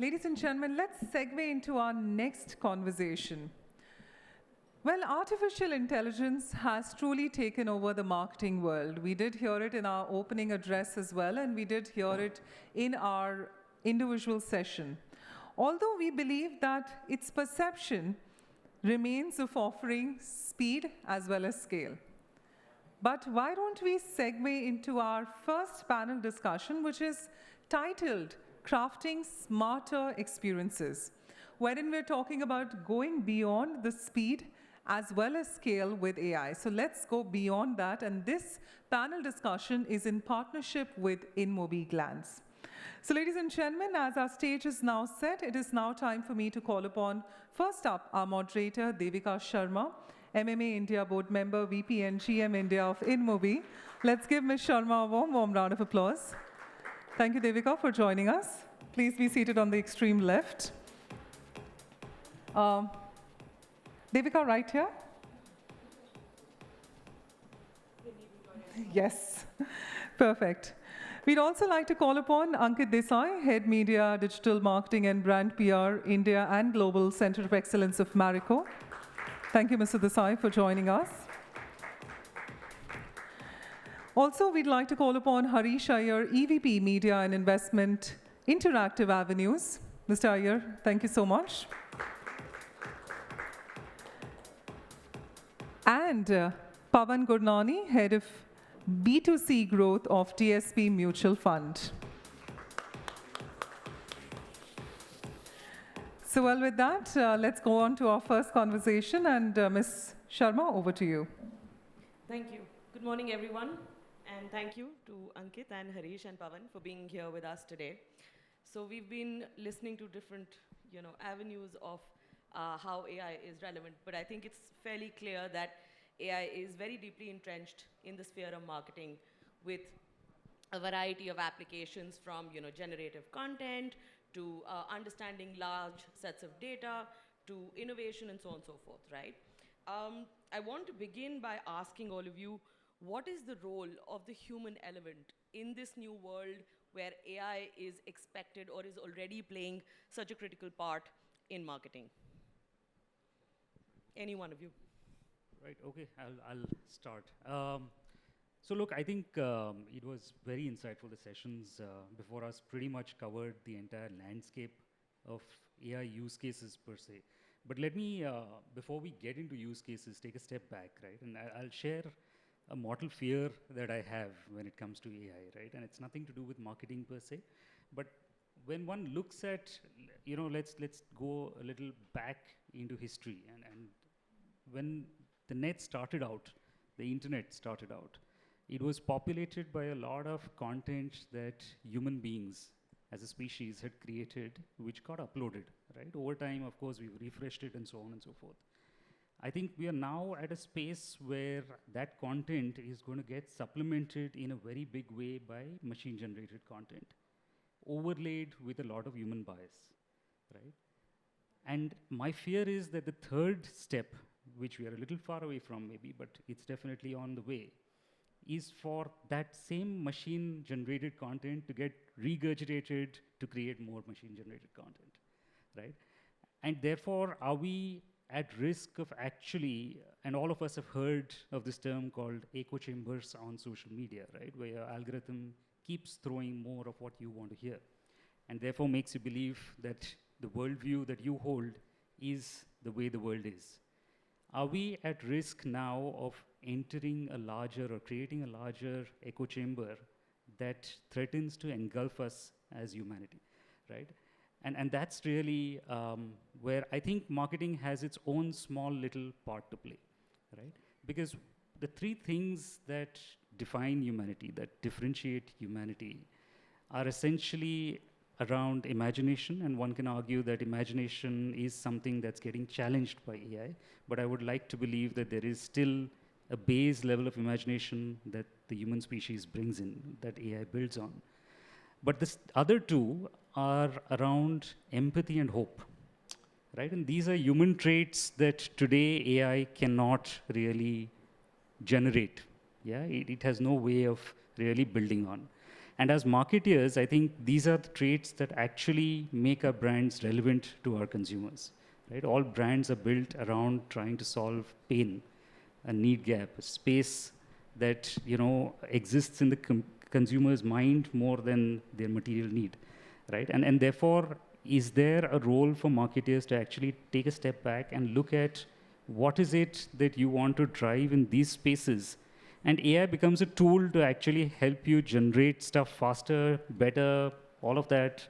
Ladies and gentlemen, let's segue into our next conversation. Well, artificial intelligence has truly taken over the marketing world. We did hear it in our opening address as well, and we did hear it in our individual session. Although we believe that its perception remains of offering speed as well as scale. But why don't we segue into our first panel discussion, which is titled Crafting Smarter Experiences, wherein we're talking about going beyond the speed as well as scale with AI. So let's go beyond that, and this panel discussion is in partnership with InMobi Glance. So ladies and gentlemen, as our stage is now set, it is now time for me to call upon, first up, our moderator, Devika Sharma, MMA India Board Member, VP and GM India of InMobi. Let's give Ms. Sharma a warm round of applause. Thank you, Devika, for joining us. Please be seated on the extreme left. Devika, right here? Yes, perfect. We'd also like to call upon Ankit Desai, Head Media, Digital Marketing and Brand PR, India and Global Center of Excellence of Marico. Thank you, Mr. Desai, for joining us. Also, we'd like to call upon Harish Iyer, EVP, Media and Investment, Interactive Avenues. Mr. Iyer, thank you so much. And Pavan Gurnani, Head of B2C Growth of TSP Mutual Fund. So well, with that, let's go on to our first conversation. And Ms. Sharma, over to you. Thank you. Good morning, everyone. And thank you to Ankit and Harish and Pavan for being here with us today. So we've been listening to different avenues of how AI is relevant. But I think it's fairly clear that AI is very deeply entrenched in the sphere of marketing with a variety of applications from generative content to understanding large sets of data to innovation and so on and so forth, right? I want to begin by asking all of you, what is the role of the human element in this new world where AI is expected or is already playing such a critical part in marketing? Any one of you? Right, okay, I'll start. So look, I think it was very insightful. The sessions before us pretty much covered the entire landscape of AI use cases per se. But let me, before we get into use cases, take a step back, right? And I'll share a mortal fear that I have when it comes to AI, right? And it's nothing to do with marketing per se, but when one looks at, let's go a little back into history, and when the net started out, the internet started out, it was populated by a lot of content that human beings as a species had created, which got uploaded, right? Over time, of course, we've refreshed it and so on and so forth. I think we are now at a space where that content is going to get supplemented in a very big way by machine-generated content, overlaid with a lot of human bias, right? And my fear is that the third step, which we are a little far away from maybe, but it's definitely on the way, is for that same machine-generated content to get regurgitated to create more machine-generated content, right? And therefore, are we at risk of actually, and all of us have heard of this term called echo chambers on social media, right? Where your algorithm keeps throwing more of what you want to hear, and therefore makes you believe that the worldview that you hold is the way the world is. Are we at risk now of entering a larger or creating a larger echo chamber that threatens to engulf us as humanity, right? And that's really where I think marketing has its own small little part to play, right? Because the three things that define humanity, that differentiate humanity, are essentially around imagination, and one can argue that imagination is something that's getting challenged by AI, but I would like to believe that there is still a base level of imagination that the human species brings in, that AI builds on. But the other two are around empathy and hope, right? And these are human traits that today AI cannot really generate. Yeah, it has no way of really building on. And as marketeers, I think these are the traits that actually make our brands relevant to our consumers. Right? All brands are built around trying to solve pain, a need gap, a space that exists in the consumer's mind more than their material need, right? And therefore, is there a role for marketers to actually take a step back and look at what is it that you want to drive in these spaces? And AI becomes a tool to actually help you generate stuff faster, better, all of that.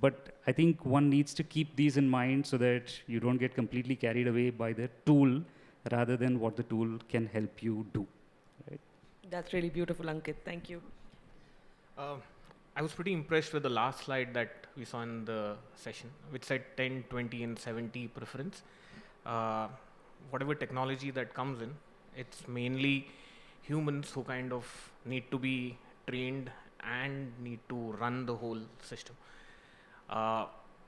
But I think one needs to keep these in mind so that you don't get completely carried away by the tool rather than what the tool can help you do. Right? That's really beautiful, Ankit. Thank you. I was pretty impressed with the last slide that we saw in the session, which said 10, 20, and 70 preference. Whatever technology that comes in, it's mainly humans who kind of need to be trained and need to run the whole system.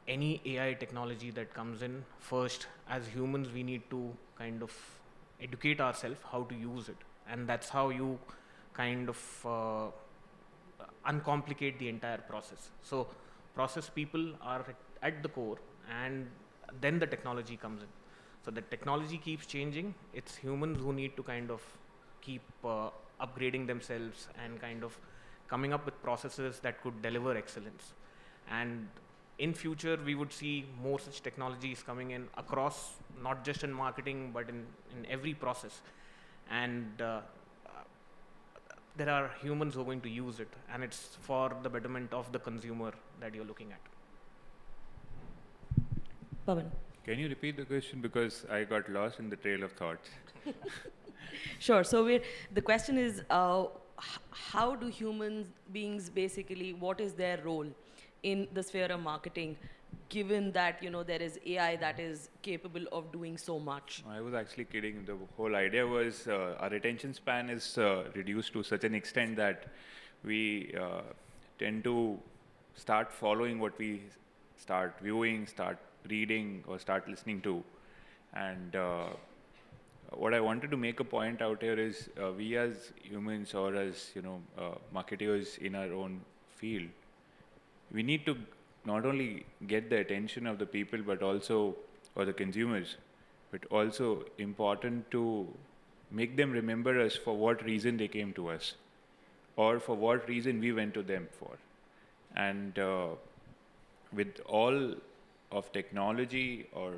Any AI technology that comes in, first, as humans, we need to kind of educate ourselves how to use it. And that's how you kind of uncomplicate the entire process. So process people are at the core, and then the technology comes in. So the technology keeps changing. It's humans who need to kind of keep upgrading themselves and kind of coming up with processes that could deliver excellence. And in future, we would see more such technologies coming in across, not just in marketing, but in every process. And there are humans who are going to use it, and it's for the betterment of the consumer that you're looking at. Pavan. Can you repeat the question, because I got lost in the trail of thoughts? Sure. So the question is, how do human beings basically, what is their role in the sphere of marketing, given that there is AI that is capable of doing so much? I was actually kidding. The whole idea was our attention span is reduced to such an extent that we tend to start following what we start viewing, start reading, or start listening to. And what I wanted to make a point out here is we as humans, or as marketers in our own field, we need to not only get the attention of the people, but also, or the consumers, but also important to make them remember us for what reason they came to us, or for what reason we went to them for. And with all of technology, or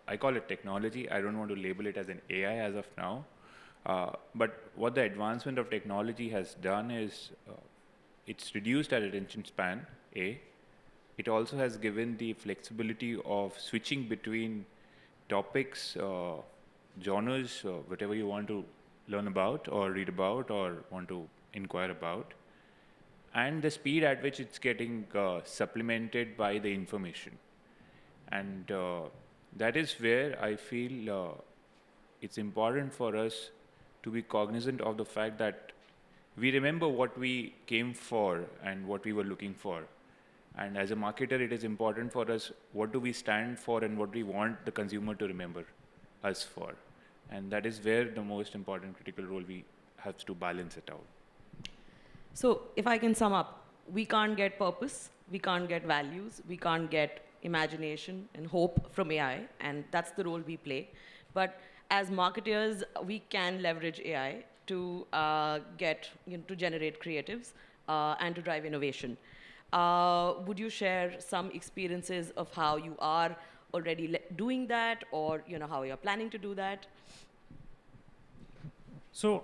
I call it technology, I don't want to label it as an AI as of now, but what the advancement of technology has done is it's reduced our attention span, A. It also has given the flexibility of switching between topics, genres, whatever you want to learn about or read about or want to inquire about, and the speed at which it's getting supplemented by the information. And that is where I feel it's important for us to be cognizant of the fact that we remember what we came for and what we were looking for. And as a marketer, it is important for us, what do we stand for and what we want the consumer to remember us for. And that is where the most important critical role we have to balance it out. So if I can sum up, we can't get purpose, we can't get values, we can't get imagination and hope from AI, and that's the role we play. But as marketers, we can leverage AI to to generate creatives and to drive innovation. Would you share some experiences of how you are already doing that, or how you're planning to do that? So,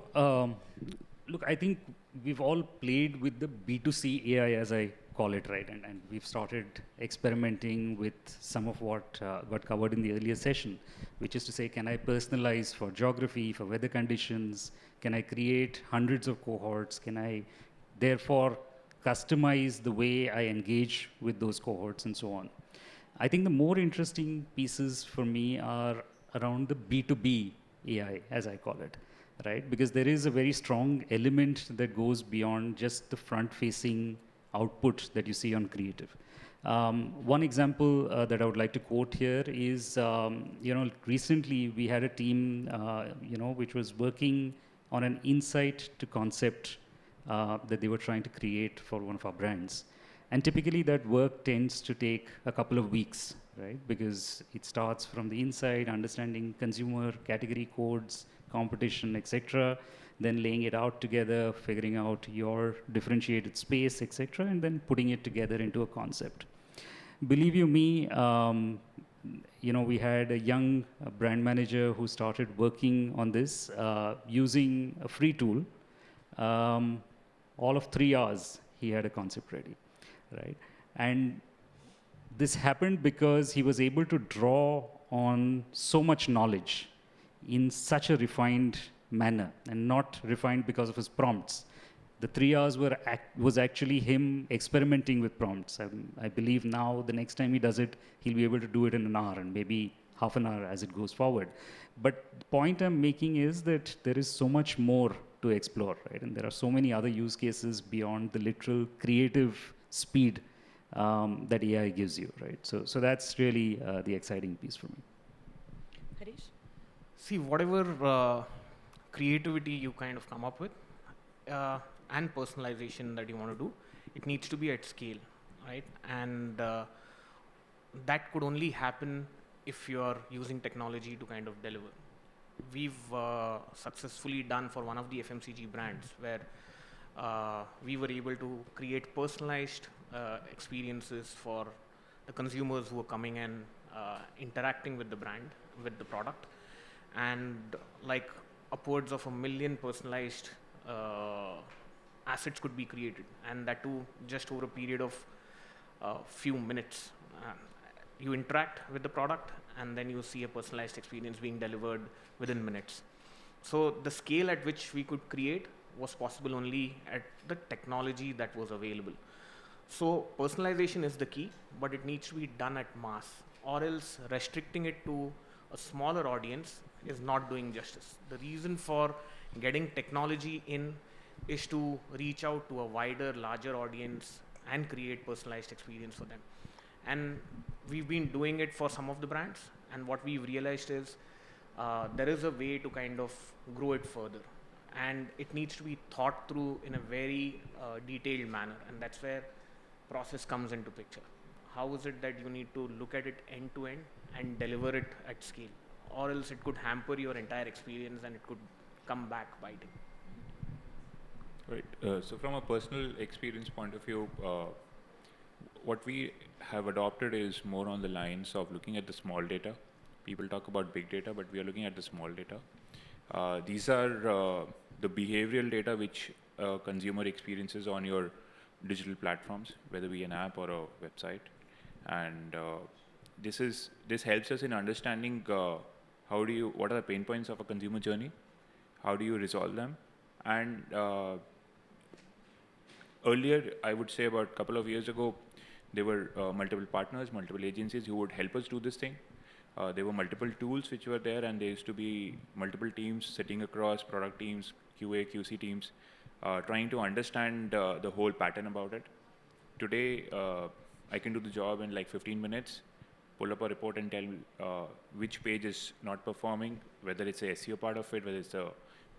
look, I think we've all played with the B2C AI, as I call it, right? And we've started experimenting with some of what got covered in the earlier session, which is to say, can I personalize for geography, for weather conditions? Can I create hundreds of cohorts? Can I, therefore, customize the way I engage with those cohorts and so on? I think the more interesting pieces for me are around the B2B AI, as I call it, right? Because there is a very strong element that goes beyond just the front-facing output that you see on creative. One example that I would like to quote here is, recently we had a team, which was working on an insight to concept that they were trying to create for one of our brands. And typically that work tends to take a couple of weeks, right? Because it starts from the inside, understanding consumer category codes, competition, etc., then laying it out together, figuring out your differentiated space, etc., and then putting it together into a concept. Believe you me, we had a young brand manager who started working on this using a free tool. All of 3 hours, he had a concept ready, right? And this happened because he was able to draw on so much knowledge in such a refined manner, and not refined because of his prompts. The 3 hours was actually him experimenting with prompts. I believe now the next time he does it, he'll be able to do it in an hour and maybe half an hour as it goes forward. But the point I'm making is that there is so much more to explore, right? And there are so many other use cases beyond the literal creative speed that AI gives you, right? So that's really the exciting piece for me. Harish? See, whatever creativity you kind of come up with and personalization that you want to do, it needs to be at scale, right? And that could only happen if you're using technology to kind of deliver. We've successfully done for one of the FMCG brands where we were able to create personalized experiences for the consumers who are coming and interacting with the brand, with the product, and like upwards of 1 million personalized assets could be created, and that too just over a period of few minutes. You interact with the product and then you see a personalized experience being delivered within minutes. So the scale at which we could create was possible only at the technology that was available. So personalization is the key, but it needs to be done at mass, or else restricting it to a smaller audience is not doing justice. The reason for getting technology in is to reach out to a wider, larger audience and create personalized experience for them. And we've been doing it for some of the brands, and what we've realized is there is a way to kind of grow it further, and it needs to be thought through in a very detailed manner, and that's where process comes into picture. How is it that you need to look at it end to end and deliver it at scale, or else it could hamper your entire experience and it could come back biting. Right. So from a personal experience point of view, what we have adopted is more on the lines of looking at the small data. People talk about big data, but we are looking at the small data. These are the behavioral data which consumer experiences on your digital platforms, whether it be an app or a website. And this helps us in understanding what are the pain points of a consumer journey, how do you resolve them, and earlier, I would say about a couple of years ago, there were multiple partners, multiple agencies who would help us do this thing. There were multiple tools which were there, and there used to be multiple teams sitting across, product teams, QA, QC teams, trying to understand the whole pattern about it. Today, I can do the job in like 15 minutes, pull up a report and tell which page is not performing, whether it's a SEO part of it, whether it's the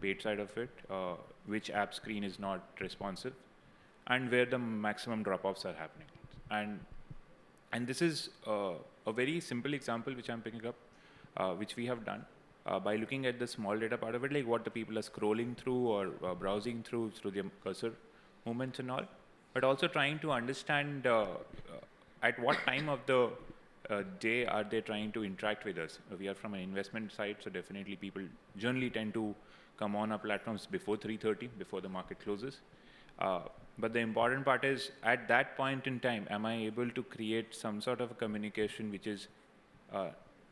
paid side of it, which app screen is not responsive, and where the maximum drop-offs are happening. And this is a very simple example which I'm picking up, which we have done by looking at the small data part of it, like what the people are scrolling through or browsing through the cursor movements and all, but also trying to understand at what time of the day are they trying to interact with us. We are from an investment side, so definitely people generally tend to come on our platforms before 3:30, before the market closes. But the important part is, at that point in time, am I able to create some sort of a communication which is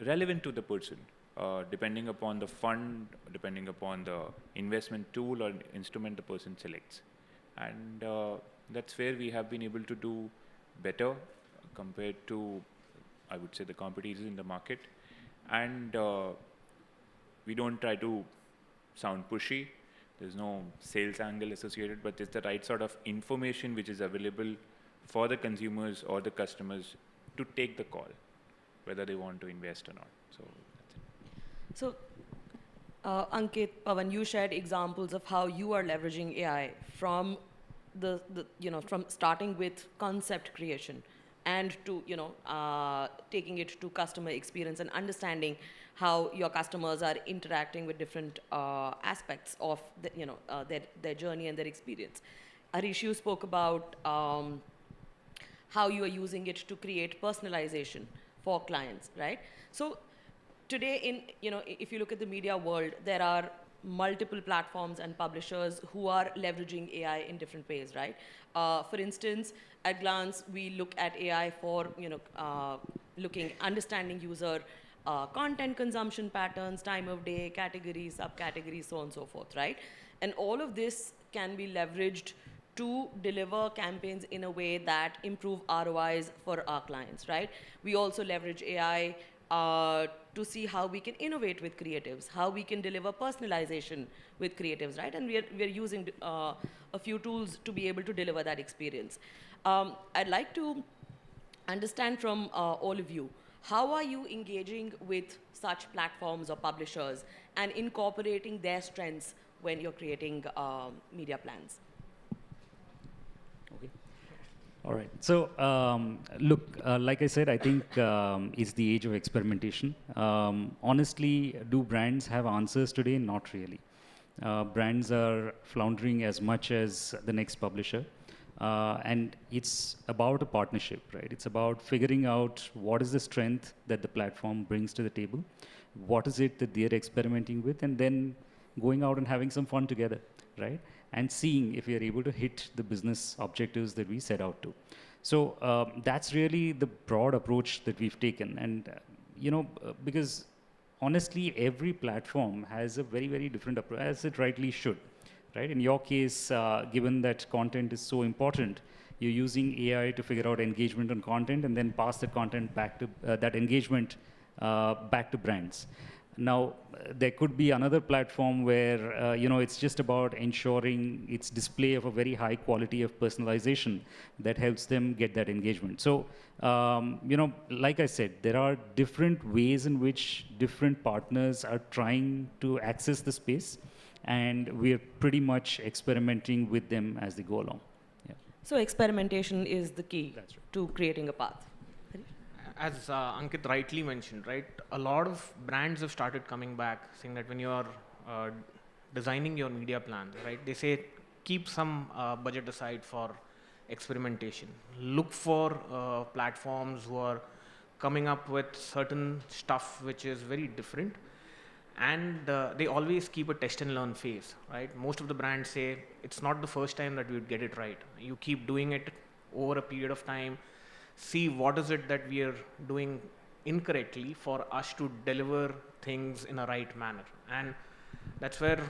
relevant to the person, depending upon the fund, depending upon the investment tool or instrument the person selects. And that's where we have been able to do better compared to, I would say, the competitors in the market. And we don't try to sound pushy. There's no sales angle associated, but it's the right sort of information which is available for the consumers or the customers to take the call, whether they want to invest or not. So that's it. So Ankit, Pawan, you shared examples of how you are leveraging AI from from starting with concept creation and to, taking it to customer experience and understanding how your customers are interacting with different aspects of their journey and their experience. Harish, you spoke about how you are using it to create personalization for clients, right? So today if you look at the media world, there are multiple platforms and publishers who are leveraging AI in different ways, right? For instance, at Glance, we look at AI for, understanding user content consumption patterns, time of day, categories, subcategories, so on and so forth, right? And all of this can be leveraged to deliver campaigns in a way that improve ROIs for our clients, right? We also leverage AI to see how we can innovate with creatives, how we can deliver personalization with creatives, right? And we're using a few tools to be able to deliver that experience. I'd like to understand from all of you, how are you engaging with such platforms or publishers and incorporating their strengths when you're creating media plans? Okay. All right. So, look, like I said, I think it's the age of experimentation. Honestly, do brands have answers today? Not really. Brands are floundering as much as the next publisher. And it's about a partnership, right? It's about figuring out what is the strength that the platform brings to the table, what is it that they're experimenting with, and then going out and having some fun together, right? And seeing if we are able to hit the business objectives that we set out to. So that's really the broad approach that we've taken. And, because honestly, every platform has a very, very different approach, as it rightly should. Right? In your case, given that content is so important, you're using AI to figure out engagement on content and then pass the content back to that engagement back to brands. Now, there could be another platform where it's just about ensuring its display of a very high quality of personalization that helps them get that engagement. So, like I said, there are different ways in which different partners are trying to access the space. And we're pretty much experimenting with them as they go along. Yeah. So experimentation is the key to creating a path. As Ankit rightly mentioned, right, a lot of brands have started coming back saying that when you are designing your media plans, right, they say keep some budget aside for experimentation. Look for platforms who are coming up with certain stuff which is very different. And they always keep a test and learn phase, right? Most of the brands say it's not the first time that we would get it right. You keep doing it over a period of time, see what is it that we are doing incorrectly for us to deliver things in a right manner. And that's where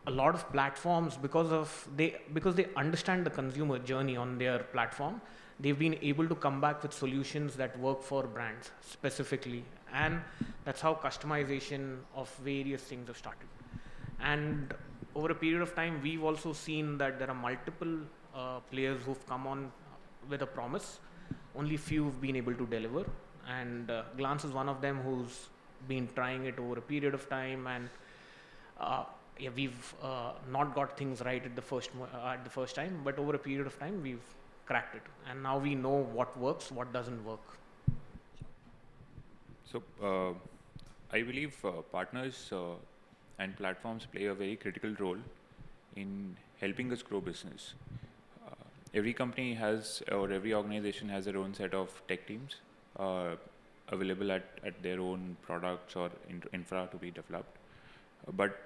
a lot of platforms, because they understand the consumer journey on their platform, they've been able to come back with solutions that work for brands specifically. And that's how customization of various things have started. And over a period of time, we've also seen that there are multiple players who've come on with a promise. Only few have been able to deliver. And Glance is one of them who's been trying it over a period of time. And we've not got things right at the first time, but over a period of time, we've cracked it. And now we know what works, what doesn't work. So I believe partners and platforms play a very critical role in helping us grow business. Every company has, or every organization has their own set of tech teams available at their own products or infra to be developed. But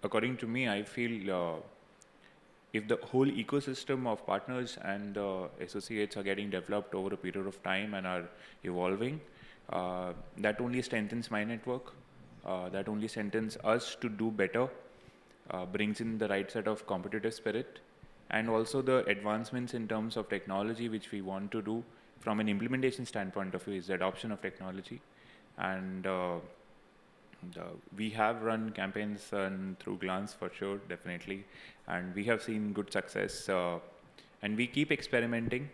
according to me, I feel if the whole ecosystem of partners and associates are getting developed over a period of time and are evolving, that only strengthens my network, that only strengthens us to do better, brings in the right set of competitive spirit, and also the advancements in terms of technology which we want to do from an implementation standpoint of view is the adoption of technology. And we have run campaigns through Glance for sure, definitely, and we have seen good success. And we keep experimenting.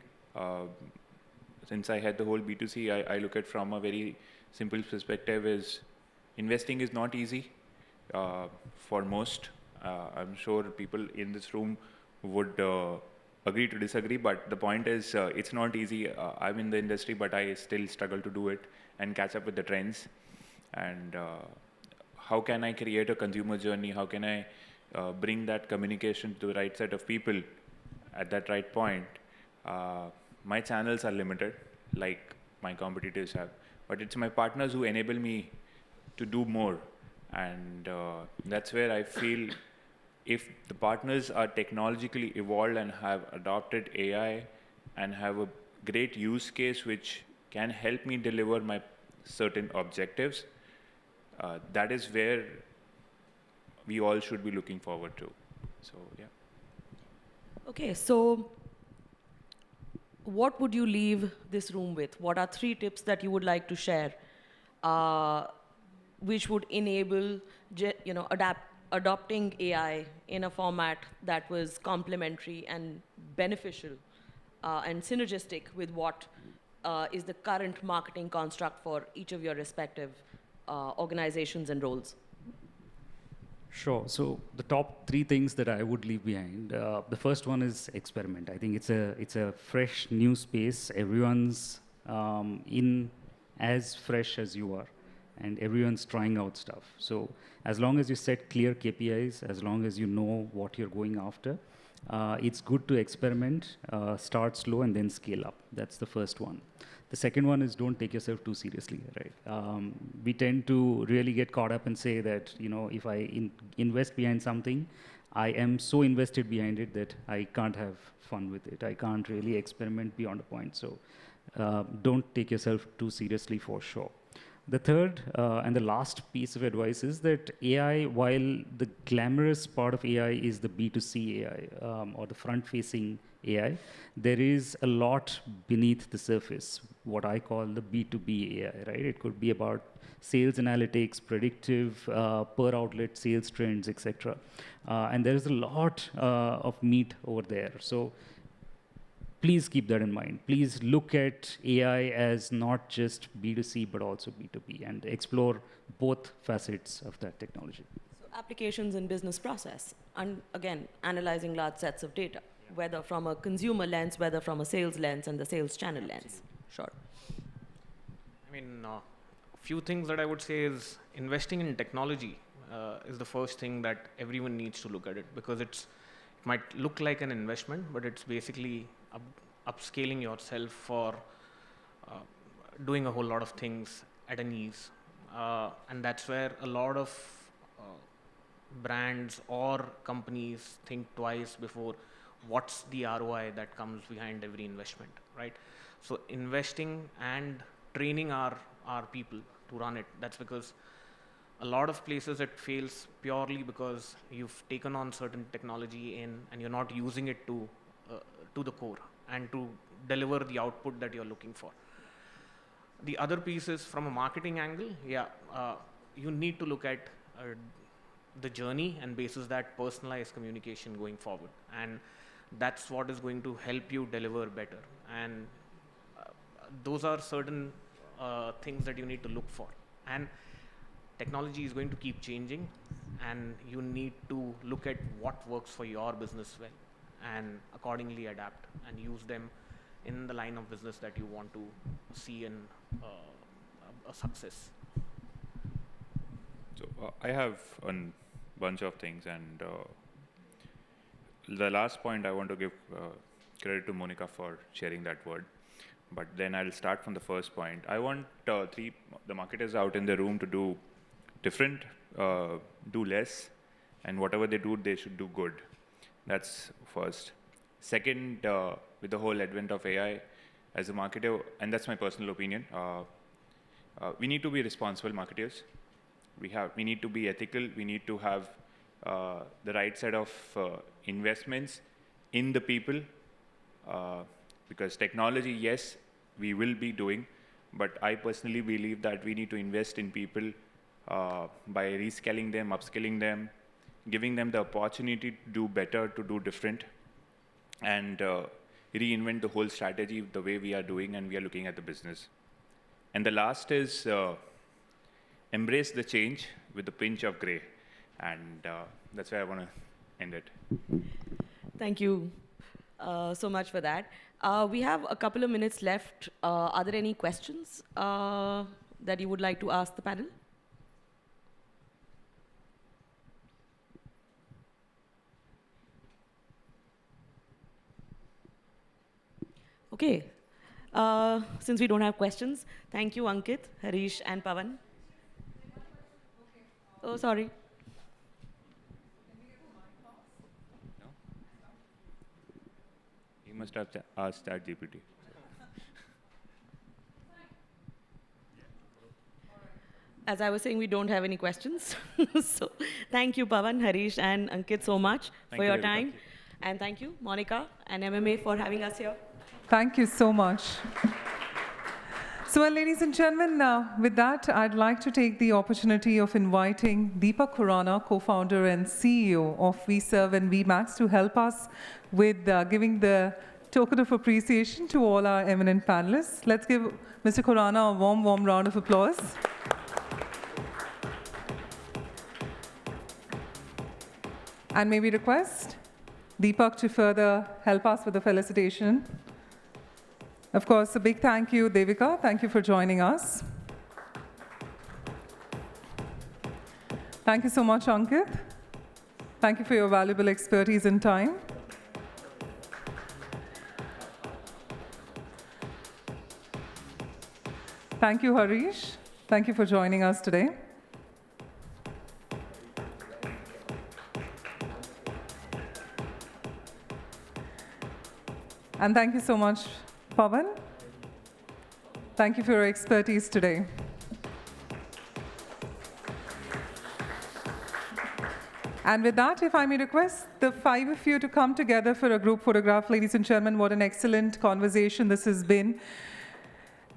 Since I had the whole B2C, I look at from a very simple perspective is investing is not easy for most. I'm sure people in this room would agree to disagree, but the point is it's not easy. I'm in the industry, but I still struggle to do it and catch up with the trends. And how can I create a consumer journey? How can I bring that communication to the right set of people at that right point? My channels are limited, like my competitors have, but it's my partners who enable me to do more. And that's where I feel if the partners are technologically evolved and have adopted AI and have a great use case which can help me deliver my certain objectives, that is where we all should be looking forward to. So, yeah. Okay, so what would you leave this room with? What are 3 tips that you would like to share, which would enable, adopting AI in a format that was complementary and beneficial and synergistic with what is the current marketing construct for each of your respective organizations and roles? Sure. So the top 3 things that I would leave behind. The first one is experiment. I think it's a fresh new space. Everyone's in as fresh as you are, and everyone's trying out stuff. So as long as you set clear KPIs, as long as you know what you're going after, it's good to experiment, start slow and then scale up. That's the first one. The second one is don't take yourself too seriously, right? We tend to really get caught up and say that, if I invest behind something, I am so invested behind it that I can't have fun with it. I can't really experiment beyond a point. So don't take yourself too seriously for sure. The third and the last piece of advice is that AI, while the glamorous part of AI is the B2C AI or the front-facing AI, there is a lot beneath the surface, what I call the B2B AI, right? It could be about sales analytics, predictive, per outlet sales trends, etc. And there is a lot of meat over there. So please keep that in mind. Please look at AI as not just B2C, but also B2B, and explore both facets of that technology. So applications and business process, and again, analyzing large sets of data, whether from a consumer lens, whether from a sales lens and the sales channel lens. Sure. I mean, a few things that I would say is investing in technology is the first thing that everyone needs to look at it, because it might look like an investment, but it's basically upscaling yourself for doing a whole lot of things at an ease. And that's where a lot of brands or companies think twice before what's the ROI that comes behind every investment, right? So investing and training our people to run it, that's because a lot of places it fails purely because you've taken on certain technology and you're not using it to the core and to deliver the output that you're looking for. The other piece is from a marketing angle, you need to look at the journey and basis that personalized communication going forward. And that's what is going to help you deliver better. And those are certain things that you need to look for. And technology is going to keep changing, and you need to look at what works for your business well and accordingly adapt and use them in the line of business that you want to see in a success. So I have a bunch of things, and the last point I want to give credit to Monica for sharing that word. But then I'll start from the first point. I want the marketers out in the room to do different, do less, and whatever they do, they should do good. That's first. Second, with the whole advent of AI, as a marketer, and that's my personal opinion, we need to be responsible marketers. We need to be ethical. We need to have the right set of investments in the people, because technology, yes, we will be doing, but I personally believe that we need to invest in people by reskilling them, upskilling them, giving them the opportunity to do better, to do different, and reinvent the whole strategy the way we are doing and we are looking at the business. And the last is embrace the change with a pinch of gray. And that's where I want to end it. Thank you so much for that. We have a couple of minutes left. Are there any questions that you would like to ask the panel? Okay. Since we don't have questions, thank you, Ankit, Harish, and Pavan. Oh, sorry. No? You must have asked ChatGPT. As I was saying, we don't have any questions. So thank you, Pavan, Harish, and Ankit so much Thank for you, your Devika. time. And thank you, Monica and MMA, for having us here. Thank you so much. So, well, ladies and gentlemen, with that, I'd like to take the opportunity of inviting Deepak Khurana, co-founder and CEO of VServe and VMAX, to help us with giving the token of appreciation to all our eminent panelists. Let's give Mr. Khurana a warm, warm round of applause. And may we request Deepak to further help us with the felicitation. Of course, a big thank you, Devika. Thank you for joining us. Thank you so much, Ankit. Thank you for your valuable expertise and time. Thank you, Harish. Thank you for joining us today. And thank you so much, Pavan. Thank you for your expertise today. And with that, if I may request the five of you to come together for a group photograph. Ladies and gentlemen, what an excellent conversation this has been.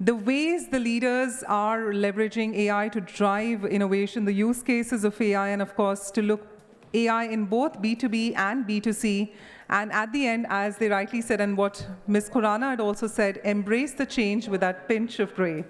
The ways the leaders are leveraging AI to drive innovation, the use cases of AI, and of course, to look AI in both B2B and B2C. And at the end, as they rightly said, and what Ms. Khurana had also said, embrace the change with that pinch of gray.